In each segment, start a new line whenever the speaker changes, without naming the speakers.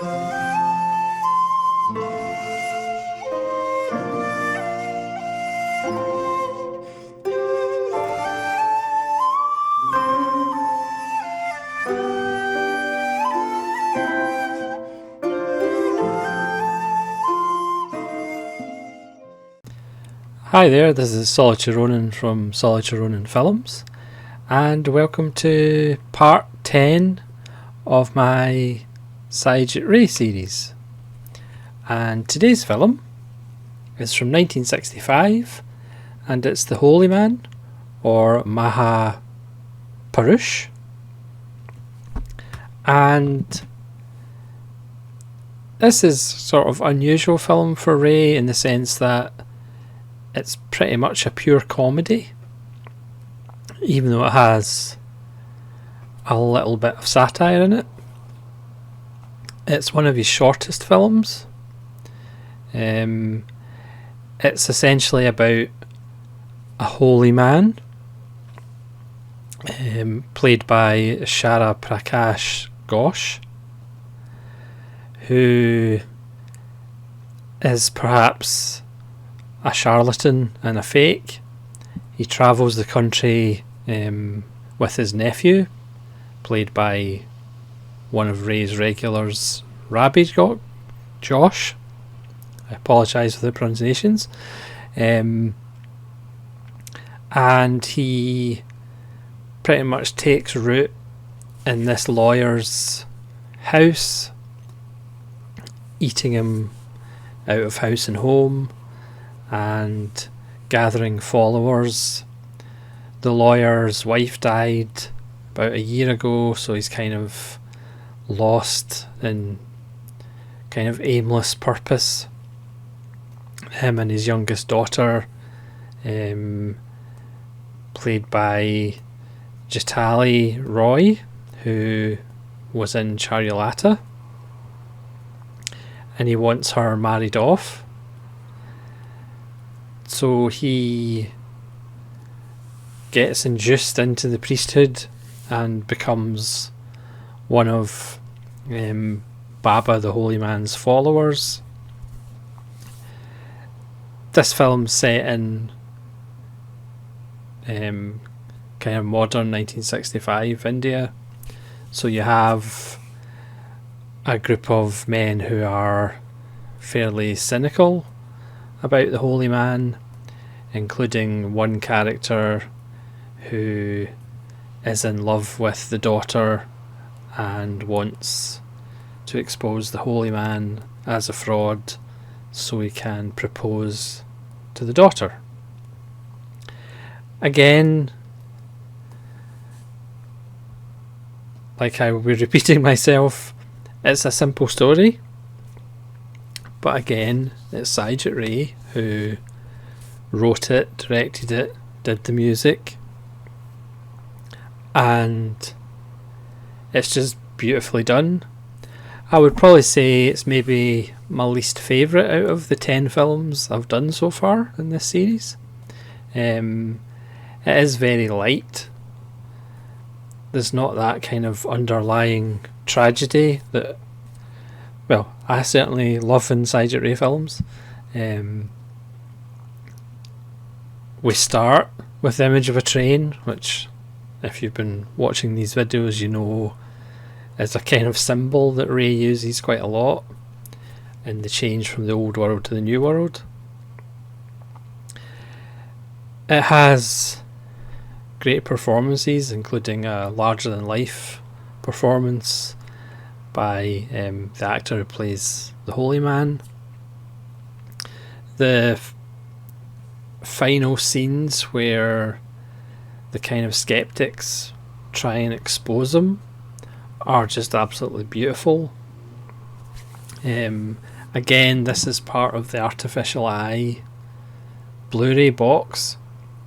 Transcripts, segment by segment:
Hi there, this is Satyajit Ronan from Satyajit Ronan Films, and welcome to part 10 of my Satyajit Ray series. And today's film is from 1965, and it's The Holy Man, or Mahapurush. And this is sort of unusual film for Ray in the sense that it's pretty much a pure comedy, even though it has a little bit of satire in it. It's one of his shortest films. It's essentially about a holy man, played by Shara Prakash Ghosh, who is perhaps a charlatan and a fake. He travels the country with his nephew, played by one of Ray's regulars, Rabbi Josh. I apologise for the pronunciations. And he pretty much takes root in this lawyer's house, eating him out of house and home, and gathering followers. The lawyer's wife died about a year ago, so he's kind of lost in kind of aimless purpose. Him and his youngest daughter, played by Jitali Roy, who was in Charulata, and he wants her married off. So he gets induced into the priesthood and becomes one of Baba the Holy Man's followers. This film's set in kind of modern 1965 India. So you have a group of men who are fairly cynical about the holy man, including one character who is in love with the daughter and wants to expose the holy man as a fraud so he can propose to the daughter. Again, like I will be repeating myself, it's a simple story. But again, it's Satyajit Ray who wrote it, directed it, did the music, and it's just beautifully done. I would probably say it's maybe my least favourite out of the 10 films I've done so far in this series. It is very light. There's not that kind of underlying tragedy that, well, I certainly love in Satyajit Ray films. We start with the image of a train, which, if you've been watching these videos, you know is a kind of symbol that Ray uses quite a lot in the change from the old world to the new world. It has great performances, including a larger-than-life performance by the actor who plays the Holy Man. The final scenes where the kind of skeptics try and expose him are just absolutely beautiful. Again, this is part of the Artificial Eye Blu-ray box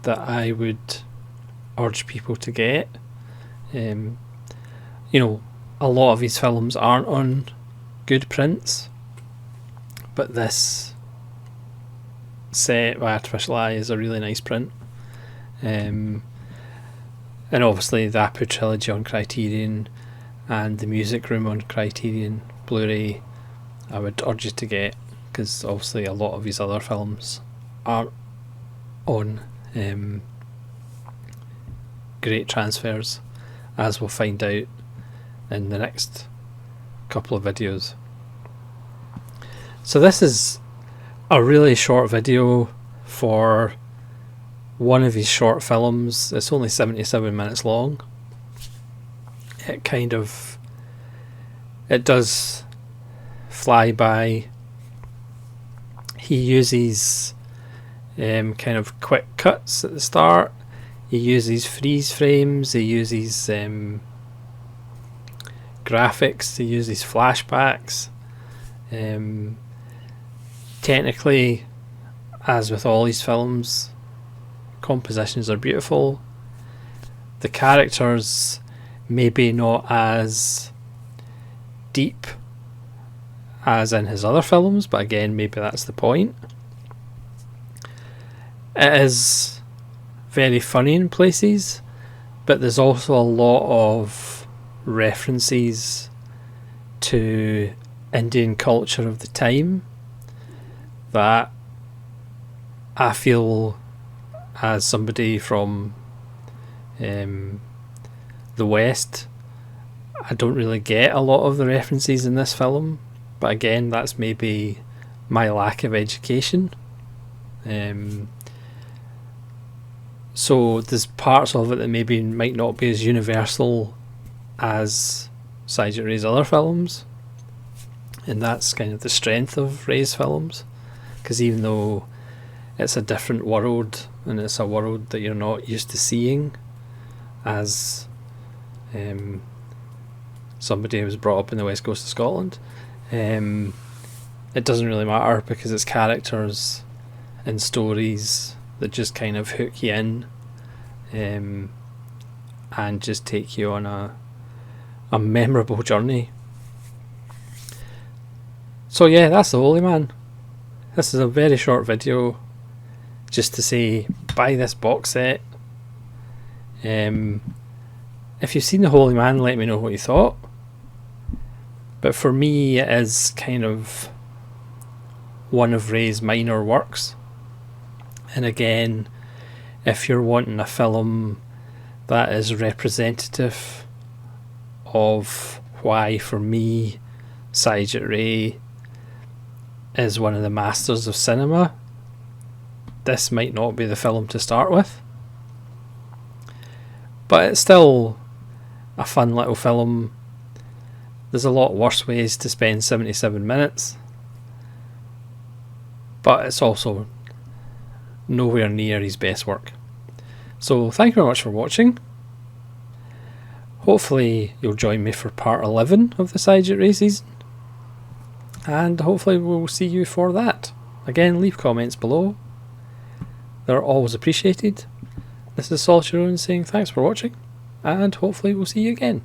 that I would urge people to get. You know, a lot of his films aren't on good prints, but this set by Artificial Eye is a really nice print. And obviously the Apu trilogy on Criterion and the Music Room on Criterion Blu-ray, I would urge you to get, because obviously a lot of his other films are on great transfers, as we'll find out in the next couple of videos. So this is a really short video for one of his short films. It's only 77 minutes long. It does fly by. He uses kind of quick cuts at the start. He uses freeze frames. He uses graphics. He uses flashbacks. Technically, as with all these films, compositions are beautiful. The characters maybe not as deep as in his other films, but again, maybe that's the point. It is very funny in places, but there's also a lot of references to Indian culture of the time that I feel, as somebody from the West, I don't really get a lot of the references in this film. But again, that's maybe my lack of education. So there's parts of it that maybe might not be as universal as Satyajit Ray's other films, and that's kind of the strength of Ray's films, because even though it's a different world and it's a world that you're not used to seeing as somebody who was brought up in the west coast of Scotland, it doesn't really matter, because it's characters and stories that just kind of hook you in and just take you on a memorable journey. So yeah, that's The Holy Man. This is a very short video just to say buy this box set. If you've seen The Holy Man, let me know what you thought. But for me, it is kind of one of Ray's minor works. And again, if you're wanting a film that is representative of why, for me, Satyajit Ray is one of the masters of cinema, this might not be the film to start with. But it's still a fun little film. There's a lot worse ways to spend 77 minutes, but it's also nowhere near his best work. So thank you very much for watching. Hopefully you'll join me for part 11 of the Satyajit Ray season, and hopefully we'll see you for that. Again, leave comments below. They're always appreciated. This is Satyajit saying thanks for watching, and hopefully we'll see you again.